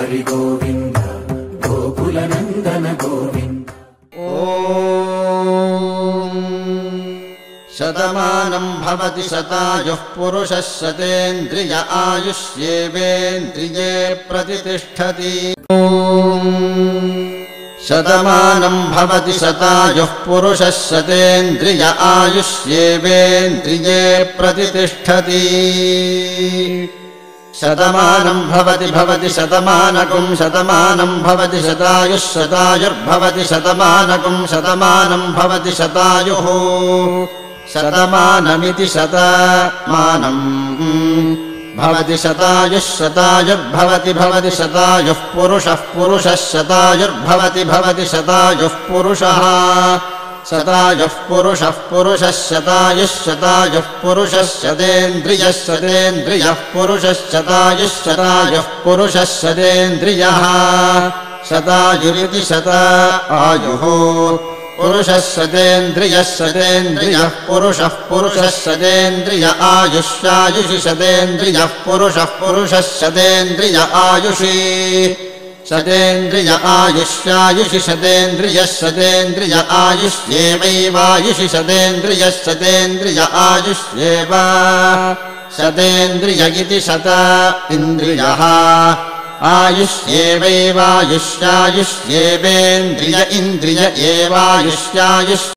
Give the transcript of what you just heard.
हरि गोविन्द गोकुलनन्दन गोविन्द। शतमानं भवति शतायुः पुरुषः शतेन्द्रिय आयुष्येवेन्द्रिये प्रतिष्ठति। शतमानं भवति शतायुः पुरुषः शतेन्द्रिय आयुष्येवेन्द्रिये प्रतिष्ठति। शतमानं भवति शतमानकं शतमानं भवति शतायुः शतायुर्भवति शतमानकं शतमानं भवति शतायुः शतमानमिति शतमानं भवति शतायुः शतायुर्भवति भवति शतायुः पुरुषः पुरुषः शतायुर्भवति भवति शतायुः पुरुषः शतायुः पुरुषः पुरुषः शतायुः शतायुः पुरुषः शतेन्द्रियः शतेन्द्रियः पुरुषः शतायुः शतायुः पुरुषः शतेन्द्रियः शतायुरिति शतायुः पुरुषः शतेन्द्रियः शतेन्द्रियः पुरुषः पुरुषः शतेन्द्रिय आयुष्यायुषि शतेन्द्रियः पुरुषः पुरुषः शतेन्द्रिय आयुषि शतेन्द्रिय आयुष्यायुषि शतेन्द्रियः शतेन्द्रिय आयुष्येवैवायुषि शतेन्द्रियः शतेन्द्रिय आयुष्येव शतेन्द्रिय इति शत इन्द्रियः आयुष्येवैवायुष्यायुष्येवेन्द्रिय इन्द्रिय एवायुष्यायुष्